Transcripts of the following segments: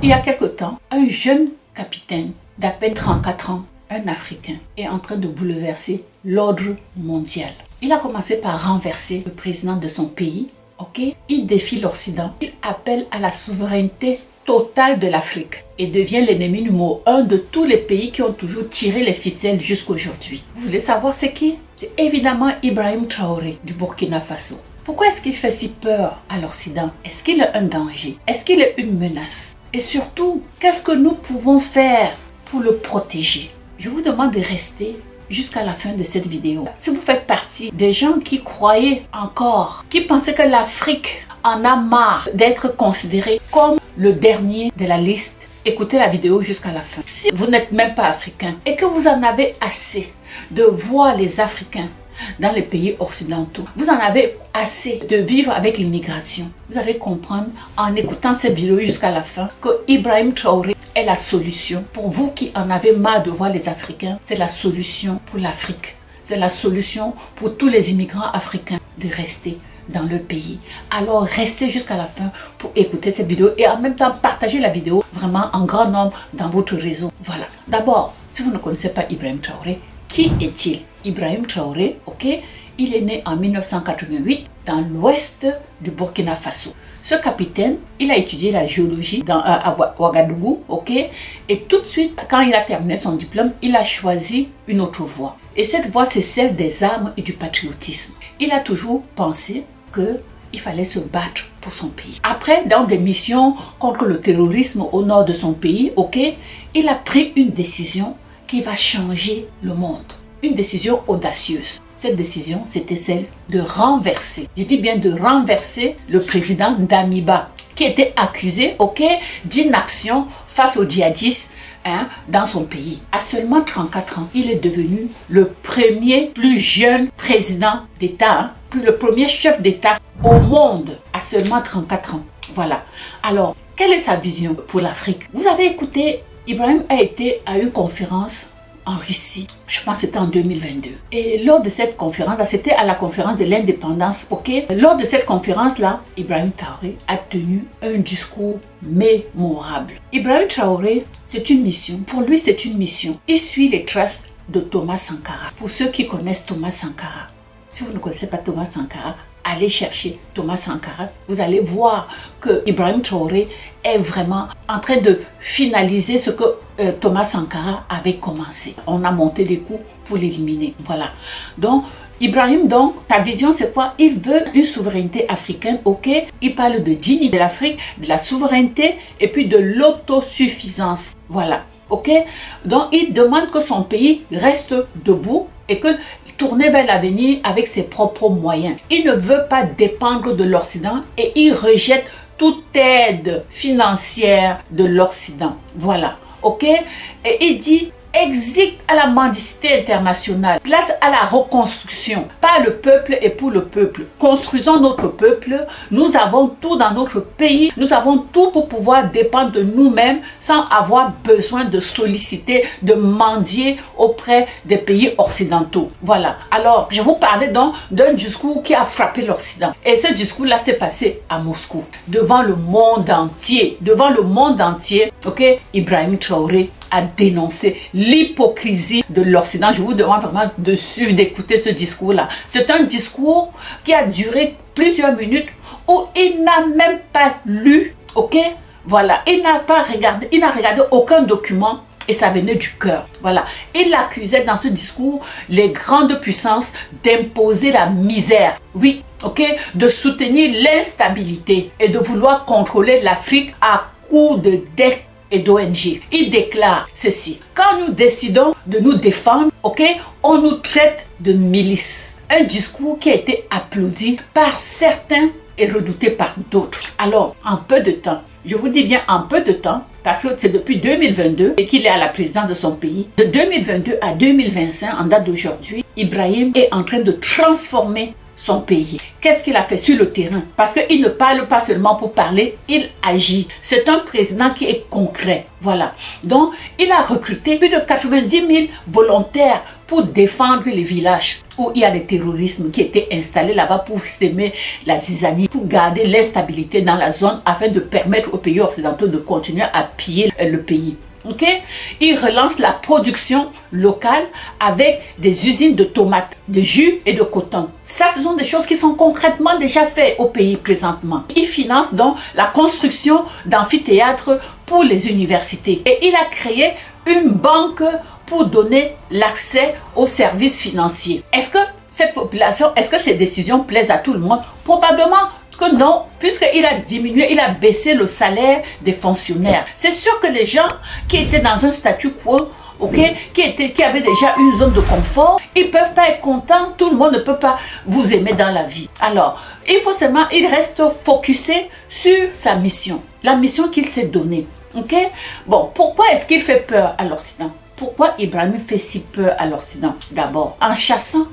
Il y a quelque temps, un jeune capitaine d'à peine 34 ans, un Africain, est en train de bouleverser l'ordre mondial. Il a commencé par renverser le président de son pays, ok? Il défie l'Occident, il appelle à la souveraineté totale de l'Afrique et devient l'ennemi numéro 1 de tous les pays qui ont toujours tiré les ficelles jusqu'aujourd'hui. Vous voulez savoir c'est qui? C'est évidemment Ibrahim Traoré du Burkina Faso. Pourquoi est-ce qu'il fait si peur à l'Occident? Est-ce qu'il est un danger? Est-ce qu'il est une menace? Et surtout, qu'est-ce que nous pouvons faire pour le protéger? Je vous demande de rester jusqu'à la fin de cette vidéo. Si vous faites partie des gens qui croyaient encore, qui pensaient que l'Afrique en a marre d'être considérée comme le dernier de la liste, écoutez la vidéo jusqu'à la fin. Si vous n'êtes même pas africain et que vous en avez assez de voir les Africains dans les pays occidentaux, vous en avez assez de vivre avec l'immigration, vous allez comprendre en écoutant cette vidéo jusqu'à la fin que Ibrahim Traoré est la solution. Pour vous qui en avez marre de voir les Africains, c'est la solution pour l'Afrique. C'est la solution pour tous les immigrants africains de rester dans le pays. Alors restez jusqu'à la fin pour écouter cette vidéo et en même temps partagez la vidéo vraiment en grand nombre dans votre réseau. Voilà. D'abord, si vous ne connaissez pas Ibrahim Traoré, qui est-il? Ibrahim Traoré, ok, il est né en 1988 dans l'ouest du Burkina Faso. Ce capitaine, il a étudié la géologie à Ouagadougou, ok, et tout de suite, quand il a terminé son diplôme, il a choisi une autre voie. Et cette voie, c'est celle des armes et du patriotisme. Il a toujours pensé qu'il fallait se battre pour son pays. Après, dans des missions contre le terrorisme au nord de son pays, ok, il a pris une décision qui va changer le monde. Une décision audacieuse. Cette décision, c'était celle de renverser, je dis bien de renverser le président Damiba, qui était accusé, ok, d'inaction face aux djihadistes dans son pays. À seulement 34 ans, il est devenu le premier plus jeune président d'État, le premier chef d'État au monde à seulement 34 ans. Voilà. Alors, quelle est sa vision pour l'Afrique? Vous avez écouté, Ibrahim a été à une conférence en Russie, je pense que c'était en 2022. Et lors de cette conférence, c'était à la conférence de l'indépendance, ok? Lors de cette conférence-là, Ibrahim Traoré a tenu un discours mémorable. Ibrahim Traoré, c'est une mission. Pour lui, c'est une mission. Il suit les traces de Thomas Sankara. Pour ceux qui connaissent Thomas Sankara, si vous ne connaissez pas Thomas Sankara, allez chercher Thomas Sankara. Vous allez voir que Ibrahim Traoré est vraiment en train de finaliser ce que Thomas Sankara avait commencé. On a monté des coups pour l'éliminer. Voilà. Donc, Ibrahim, donc, ta vision, c'est quoi? Il veut une souveraineté africaine, ok? Il parle de dignité de l'Afrique, de la souveraineté et puis de l'autosuffisance. Voilà. Ok? Donc, il demande que son pays reste debout et que tourner vers l'avenir avec ses propres moyens. Il ne veut pas dépendre de l'Occident et il rejette toute aide financière de l'Occident. Voilà. Ok? Et il dit exit à la mendicité internationale, place à la reconstruction, par le peuple et pour le peuple. Construisons notre peuple, nous avons tout dans notre pays, nous avons tout pour pouvoir dépendre de nous-mêmes sans avoir besoin de solliciter, de mendier auprès des pays occidentaux. Voilà. Alors, je vous parlais donc d'un discours qui a frappé l'Occident. Et ce discours-là s'est passé à Moscou, devant le monde entier. Devant le monde entier, ok, Ibrahim Traoré a dénoncé l'hypocrisie de l'Occident. Je vous demande vraiment de suivre, d'écouter ce discours-là. C'est un discours qui a duré plusieurs minutes où il n'a même pas lu, ok? Voilà, il n'a pas regardé, il n'a regardé aucun document et ça venait du cœur. Voilà, il accusait dans ce discours les grandes puissances d'imposer la misère. Oui, ok? De soutenir l'instabilité et de vouloir contrôler l'Afrique à coup de dettes et d'ONG. Il déclare ceci: quand nous décidons de nous défendre, ok, on nous traite de milices. Un discours qui a été applaudi par certains et redouté par d'autres. Alors, en peu de temps, je vous dis bien en peu de temps, parce que c'est depuis 2022 et qu'il est à la présidence de son pays. De 2022 à 2025, en date d'aujourd'hui, Ibrahim est en train de transformer son pays. Qu'est-ce qu'il a fait sur le terrain? Parce qu'il ne parle pas seulement pour parler, il agit. C'est un président qui est concret. Voilà. Donc, il a recruté plus de 90 000 volontaires pour défendre les villages où il y a des terrorismes qui étaient installés là-bas pour s'aimer la zizanie, pour garder l'instabilité dans la zone afin de permettre aux pays occidentaux de continuer à piller le pays. Ok, il relance la production locale avec des usines de tomates, de jus et de coton. Ça, ce sont des choses qui sont concrètement déjà faites au pays présentement. Il finance donc la construction d'amphithéâtres pour les universités. Et il a créé une banque pour donner l'accès aux services financiers. Est-ce que cette population, est-ce que ces décisions plaisent à tout le monde? Probablement que non, puisqu'il a diminué, il a baissé le salaire des fonctionnaires. C'est sûr que les gens qui étaient dans un statu quo, qui avaient déjà une zone de confort, ils ne peuvent pas être contents, tout le monde ne peut pas vous aimer dans la vie. Alors, il faut seulement, il reste focusé sur sa mission, la mission qu'il s'est donnée. Bon, pourquoi est-ce qu'il fait peur à l'Occident? Pourquoi Ibrahim fait si peur à l'Occident? D'abord, en chassant,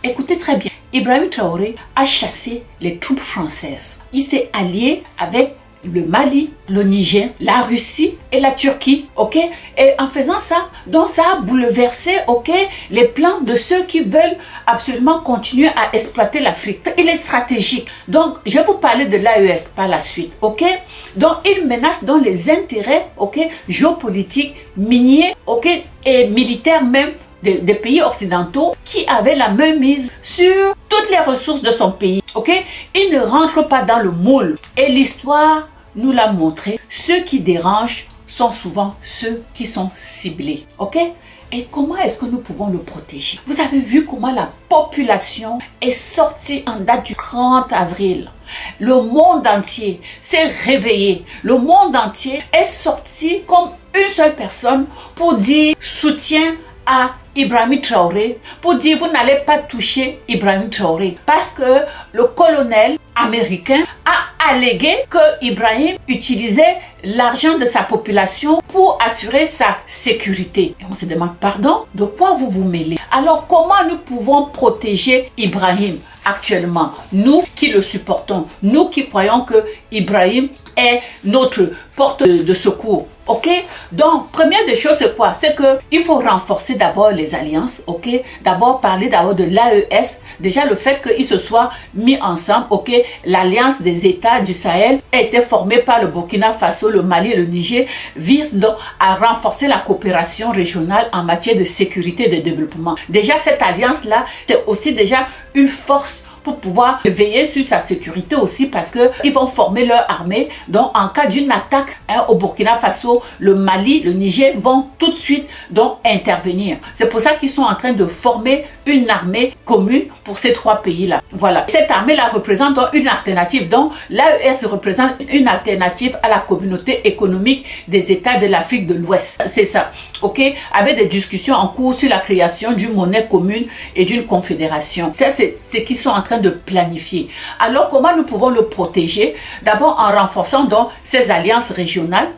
écoutez très bien, Ibrahim Traoré a chassé les troupes françaises. Il s'est allié avec le Mali, le Niger, la Russie et la Turquie, Et en faisant ça, donc ça a bouleversé, les plans de ceux qui veulent absolument continuer à exploiter l'Afrique. Il est stratégique. Donc, je vais vous parler de l'AES par la suite, Donc, il menace donc les intérêts, géopolitiques, miniers, et militaires même, des pays occidentaux qui avaient la main mise sur toutes les ressources de son pays. Il ne rentre pas dans le moule. Et l'histoire nous l'a montré. Ceux qui dérangent sont souvent ceux qui sont ciblés. Et comment est-ce que nous pouvons le protéger? Vous avez vu comment la population est sortie en date du 30 avril. Le monde entier s'est réveillé. Le monde entier est sorti comme une seule personne pour dire soutien à Ibrahim Traoré, pour dire vous n'allez pas toucher Ibrahim Traoré, parce que le colonel américain a allégué que Ibrahim utilisait l'argent de sa population pour assurer sa sécurité. Et on se demande, pardon, de quoi vous vous mêlez? Alors comment nous pouvons protéger Ibrahim actuellement? Nous qui le supportons, nous qui croyons que Ibrahim est notre porte de secours. Donc, première des choses, c'est quoi? C'est qu'il faut renforcer d'abord les alliances, D'abord parler d'abord de l'AES. Déjà, le fait qu'ils se soient mis ensemble, l'alliance des États du Sahel a été formée par le Burkina Faso, le Mali et le Niger, vise donc à renforcer la coopération régionale en matière de sécurité et de développement. Déjà, cette alliance-là, c'est aussi déjà une force pour pouvoir veiller sur sa sécurité aussi, parce qu'ils vont former leur armée. Donc, en cas d'une attaque au Burkina Faso, le Mali, le Niger vont tout de suite donc intervenir. C'est pour ça qu'ils sont en train de former une armée commune pour ces trois pays-là. Voilà. Cette armée-là représente donc une alternative. Donc, l'AES représente une alternative à la communauté économique des États de l'Afrique de l'Ouest. C'est ça. Avec des discussions en cours sur la création d'une monnaie commune et d'une confédération. Ça, c'est ce qu'ils sont en train de planifier. Alors, comment nous pouvons le protéger? D'abord, en renforçant donc ces alliances régionales,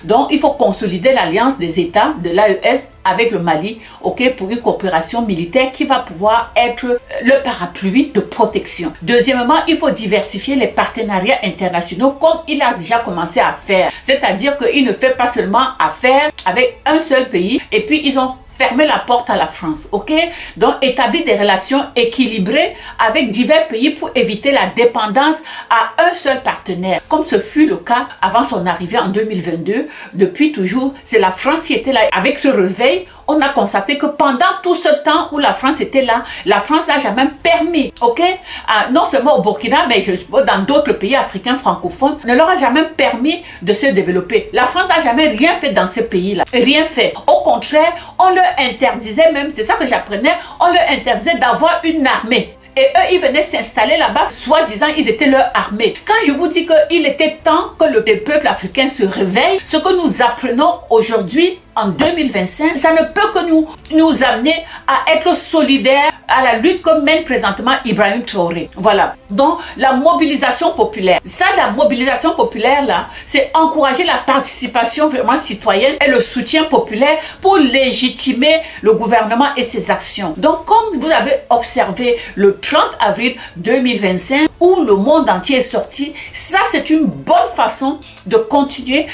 Donc, il faut consolider l'alliance des États de l'AES avec le Mali, pour une coopération militaire qui va pouvoir être le parapluie de protection. Deuxièmement, il faut diversifier les partenariats internationaux comme il a déjà commencé à faire. C'est-à-dire qu'il ne fait pas seulement affaire avec un seul pays et puis ils ont fermer la porte à la France, Donc, établir des relations équilibrées avec divers pays pour éviter la dépendance à un seul partenaire, comme ce fut le cas avant son arrivée en 2022. Depuis toujours, c'est la France qui était là. Avec ce réveil, on a constaté que pendant tout ce temps où la France était là, la France n'a jamais permis, non seulement au Burkina, mais je suppose dans d'autres pays africains francophones, ne leur a jamais permis de se développer. La France n'a jamais rien fait dans ces pays-là, rien fait. Au contraire, on leur interdisait même, c'est ça que j'apprenais, on leur interdisait d'avoir une armée. Et eux, ils venaient s'installer là-bas, soi-disant, ils étaient leur armée. Quand je vous dis qu'il était temps que le peuple africain se réveille, ce que nous apprenons aujourd'hui, en 2025, ça ne peut que nous amener à être solidaires à la lutte que mène présentement Ibrahim Traoré. Voilà. Donc, la mobilisation populaire. Ça, la mobilisation populaire, là, c'est encourager la participation vraiment citoyenne et le soutien populaire pour légitimer le gouvernement et ses actions. Donc, comme vous avez observé le 30 avril 2025, où le monde entier est sorti, ça, c'est une bonne façon de continuer,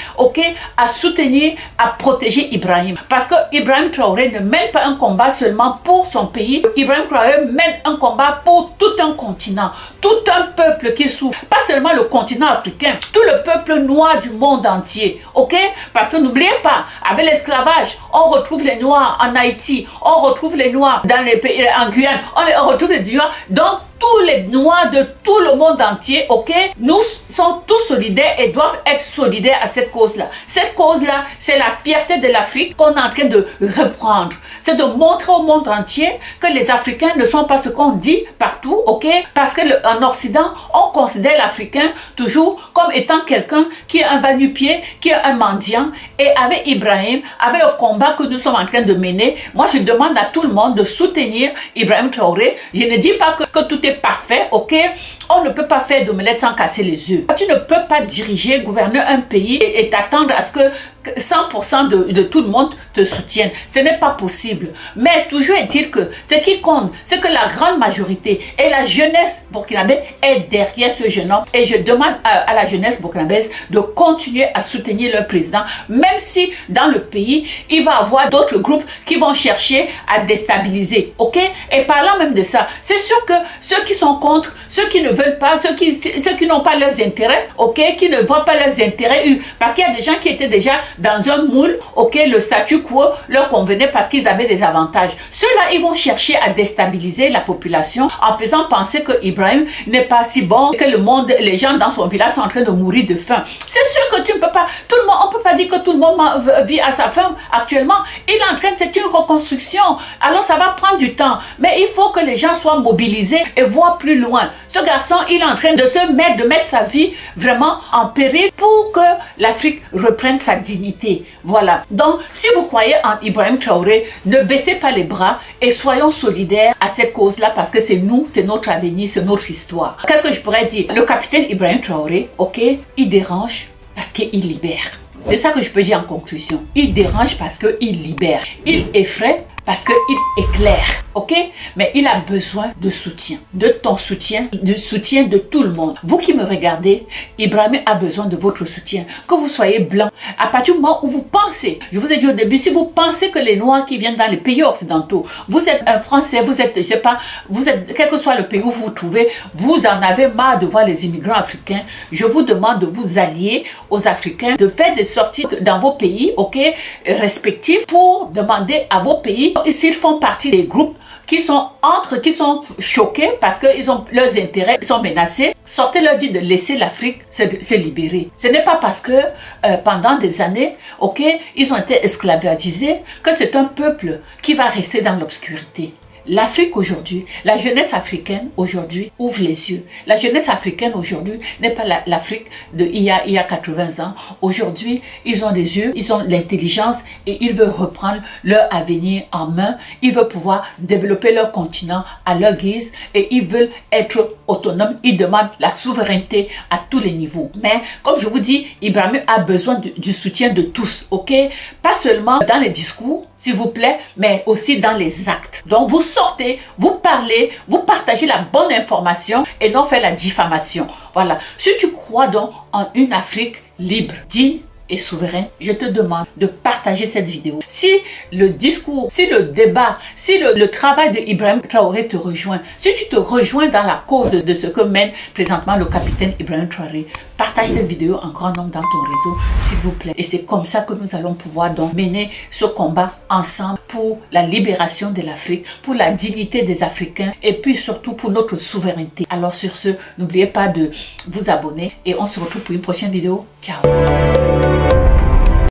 à soutenir, à protéger Ibrahim. Parce que Ibrahim Traoré ne mène pas un combat seulement pour son pays. Ibrahim Traoré mène un combat pour tout un continent, tout un peuple qui souffre. Pas seulement le continent africain, tout le peuple noir du monde entier. Ok? Parce que n'oubliez pas, avec l'esclavage, on retrouve les Noirs en Haïti, on retrouve les Noirs dans les pays, en Guyane, on retrouve les Noirs. Donc, tous les Noirs de tout le monde entier, ok, nous sommes tous solidaires et doivent être solidaires à cette cause-là. Cette cause-là, c'est la fierté de l'Afrique qu'on est en train de reprendre. C'est de montrer au monde entier que les Africains ne sont pas ce qu'on dit partout, ok, parce qu'en Occident, on considère l'Africain toujours comme étant quelqu'un qui est un va-nu-pied, qui est un mendiant. Et avec Ibrahim, avec le combat que nous sommes en train de mener, moi je demande à tout le monde de soutenir Ibrahim Traoré. Je ne dis pas que tout est parfait, ok? On ne peut pas faire d'omelette sans casser les œufs. Tu ne peux pas diriger, gouverner un pays et t'attendre à ce que 100% de tout le monde te soutienne. Ce n'est pas possible. Mais toujours est-il que ce qui compte, c'est que la grande majorité et la jeunesse burkinabé est derrière ce jeune homme. Et je demande à la jeunesse burkinabèse de continuer à soutenir leur président, même si dans le pays, il va y avoir d'autres groupes qui vont chercher à déstabiliser. Ok? Et parlant même de ça, c'est sûr que ceux qui sont contre, ceux qui ne veulent pas, ceux qui n'ont pas leurs intérêts, ok, qui ne voient pas leurs intérêts, parce qu'il y a des gens qui étaient déjà dans un moule, ok, le statu quo leur convenait parce qu'ils avaient des avantages. Ceux-là, ils vont chercher à déstabiliser la population en faisant penser que Ibrahim n'est pas si bon, que le monde, les gens dans son village sont en train de mourir de faim. C'est sûr que tu ne peux pas, tout le monde, on peut pas dire que tout le monde vit à sa faim actuellement. Il est en train, c'est une reconstruction. Alors ça va prendre du temps, mais il faut que les gens soient mobilisés et voient plus loin. Ce garçon, il est en train de mettre sa vie vraiment en péril pour que l'Afrique reprenne sa dignité. Voilà. Donc, si vous croyez en Ibrahim Traoré, ne baissez pas les bras et soyons solidaires à cette cause-là parce que c'est nous, c'est notre avenir, c'est notre histoire. Qu'est-ce que je pourrais dire? Le capitaine Ibrahim Traoré, ok, il dérange parce qu'il libère. C'est ça que je peux dire en conclusion. Il dérange parce qu'il libère. Il effraie parce qu'il éclaire, ok? Mais il a besoin de soutien, de ton soutien, du soutien de tout le monde. Vous qui me regardez, Ibrahim a besoin de votre soutien. Que vous soyez blanc, à partir du moment où vous pensez, je vous ai dit au début, si vous pensez que les Noirs qui viennent dans les pays occidentaux, vous êtes un Français, vous êtes, je sais pas, vous êtes, quel que soit le pays où vous vous trouvez, vous en avez marre de voir les immigrants africains, je vous demande de vous allier aux Africains, de faire des sorties dans vos pays, ok, respectifs, pour demander à vos pays s'ils font partie des groupes qui sont choqués parce qu'ils ont leurs intérêts, ils sont menacés, sortez-leur dire de laisser l'Afrique se libérer. Ce n'est pas parce que pendant des années, ok, ils ont été esclavagisés que c'est un peuple qui va rester dans l'obscurité. L'Afrique aujourd'hui, la jeunesse africaine aujourd'hui ouvre les yeux. La jeunesse africaine aujourd'hui n'est pas l'Afrique d'il y a 80 ans. Aujourd'hui, ils ont des yeux, ils ont l'intelligence et ils veulent reprendre leur avenir en main. Ils veulent pouvoir développer leur continent à leur guise et ils veulent être autonomes. Ils demandent la souveraineté à tous les niveaux. Mais comme je vous dis, Ibrahim a besoin du soutien de tous, ok? Pas seulement dans les discours, s'il vous plaît, mais aussi dans les actes. Donc vous sortez, vous parlez, vous partagez la bonne information et non faire la diffamation. Voilà. Si tu crois donc en une Afrique libre, digne et souveraine, je te demande de partager cette vidéo. Si le discours, si le débat, si le travail de Ibrahim Traoré te rejoint, si tu te rejoins dans la cause de ce que mène présentement le capitaine Ibrahim Traoré, partage cette vidéo en grand nombre dans ton réseau, s'il vous plaît. Et c'est comme ça que nous allons pouvoir donc mener ce combat ensemble pour la libération de l'Afrique, pour la dignité des Africains et puis surtout pour notre souveraineté. Alors sur ce, n'oubliez pas de vous abonner et on se retrouve pour une prochaine vidéo. Ciao!